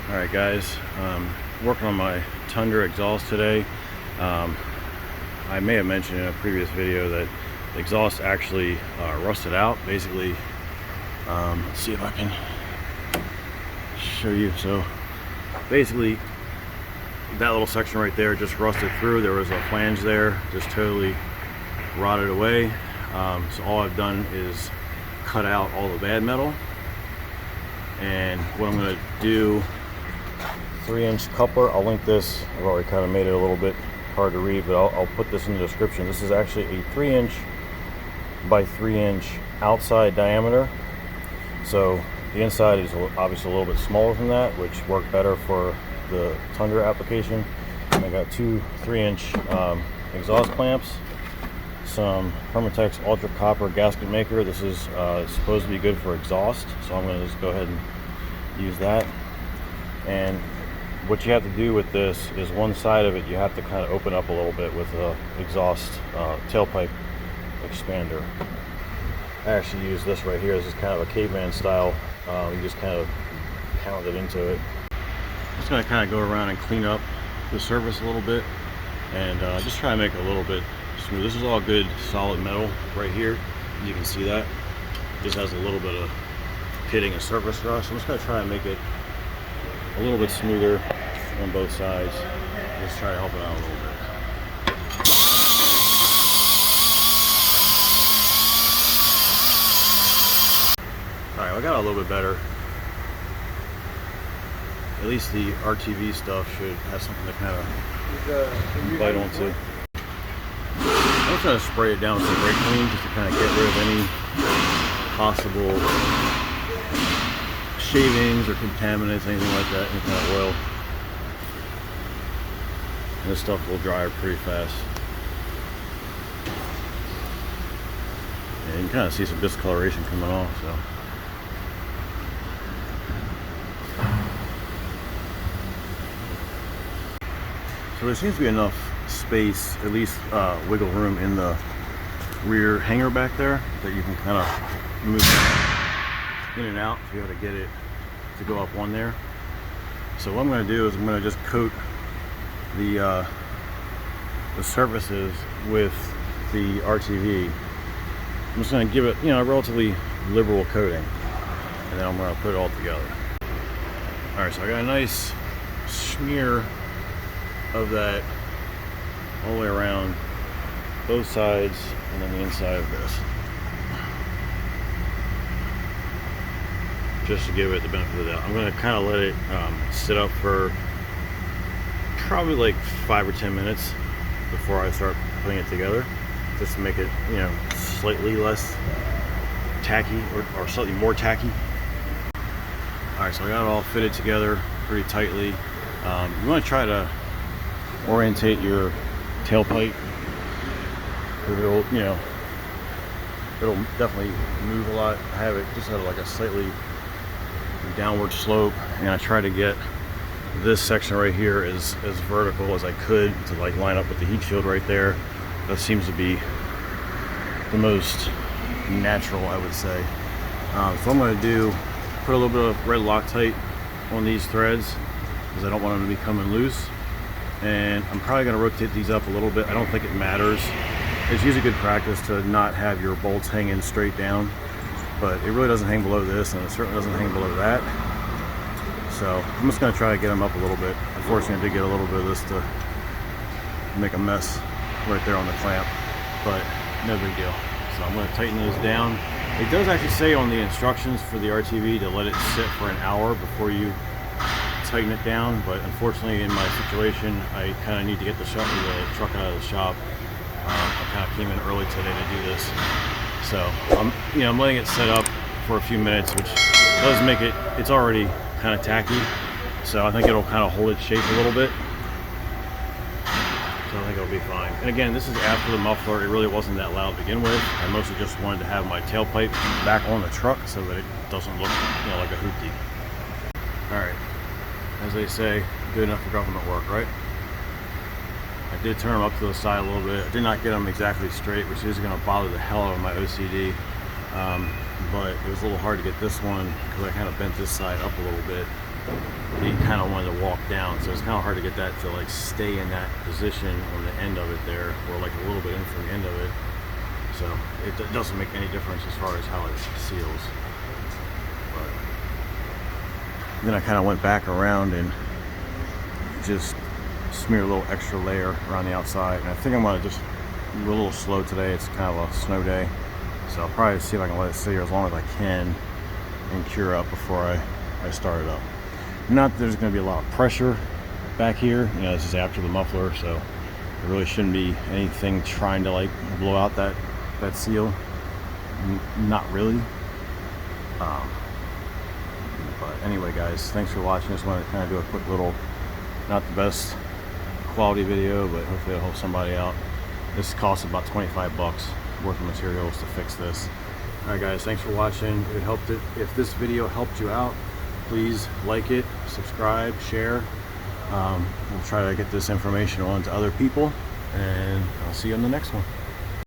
Alright guys, working on my Tundra exhaust today. I may have mentioned in a previous video that the exhaust actually rusted out. Basically, let's see if I can show you. So basically that little section right there just rusted through. There was a flange there, just totally rotted away. So all I've done is cut out all the bad metal, and what I'm going to do, 3-inch coupler, I'll link this. I've already kind of made it a little bit hard to read, but I'll put this in the description. This is actually a 3-inch by 3-inch outside diameter, so the inside is obviously a little bit smaller than that, which worked better for the Tundra application. And I got two 3-inch exhaust clamps, some Permatex Ultra Copper gasket maker. This is supposed to be good for exhaust, so I'm going to just go ahead and use that. And what you have to do with this is one side of it you have to kind of open up a little bit with the exhaust tailpipe expander. I actually use this right here. This is kind of a caveman style. You just kind of pound it into it. I'm just going to kind of go around and clean up the surface a little bit, and just try to make it a little bit smooth. This is all good solid metal right here. You can see that. It just has a little bit of pitting and surface rust. I'm just going to try and make it a little bit smoother on both sides. Just try to help it out a little bit. Alright, I got a little bit better. At least the RTV stuff should have something to kind of bite onto. I'm just going to spray it down with some brake clean just to kind of get rid of any possible shavings or contaminants, anything like that, any kind of oil. And this stuff will dry pretty fast. And you can kind of see some discoloration coming off. So there seems to be enough space, at least wiggle room in the rear hanger back there, that you can kind of move in and out to be able to get it to go up one there. So what I'm going to do is I'm going to just coat the surfaces with the RTV. I'm just going to give it, a relatively liberal coating, and then I'm going to put it all together. All right, so I got a nice smear of that all the way around both sides, and then the inside of this, just to give it the benefit of the doubt. I'm going to kind of let it sit up for probably like 5 or 10 minutes before I start putting it together, just to make it slightly less tacky, or slightly more tacky. Alright, so I got it all fitted together pretty tightly. You want to try to orientate your tailpipe, because it'll definitely move a lot. I have it just at like a slightly downward slope, and I try to get this section right here as vertical as I could to like line up with the heat shield right there. That seems to be the most natural, I would say. So I'm going to do, put a little bit of red Loctite on these threads because I don't want them to be coming loose. And I'm probably going to rotate these up a little bit. I don't think it matters. It's usually good practice to not have your bolts hanging straight down, but it really doesn't hang below this, and it certainly doesn't hang below that. So I'm just going to try to get them up a little bit. Unfortunately, I did get a little bit of this to make a mess right there on the clamp, but no big deal. So I'm going to tighten those down. It does actually say on the instructions for the RTV to let it sit for an hour before you tighten it down, but unfortunately in my situation I kind of need to get the truck out of the shop. I kind of came in early today to do this, so I'm letting it set up for a few minutes, which does make it, it's already kind of tacky, so I think it'll kind of hold its shape a little bit, so I think it'll be fine. And again, this is after the muffler. It really wasn't that loud to begin with. I mostly just wanted to have my tailpipe back on the truck so that it doesn't look like a hoopty. All right, as they say, good enough for government work, right? I did turn them up to the side a little bit. I did not get them exactly straight, which is going to bother the hell out of my OCD. But it was a little hard to get this one because I kind of bent this side up a little bit. he kind of wanted to walk down, so it's kind of hard to get that to like stay in that position on the end of it there, or like a little bit in from the end of it. So it doesn't make any difference as far as how it seals. But then I kind of went back around and just smear a little extra layer around the outside. And I think I'm gonna just be a little slow today. It's kind of a snow day, so I'll probably see if I can let it sit here as long as I can and cure up before I start it up. Not that there's going to be a lot of pressure back here, you know, this is after the muffler, so there really shouldn't be anything trying to like blow out that seal. Not really. But anyway, guys, thanks for watching. Just wanted to kind of do a quick little, not the best quality video, but hopefully it'll help somebody out. This costs about 25 bucks worth of materials to fix this. All right, guys, thanks for watching. If this video helped you out, please like it, subscribe, share. We'll try to get this information on to other people, and I'll see you on the next one.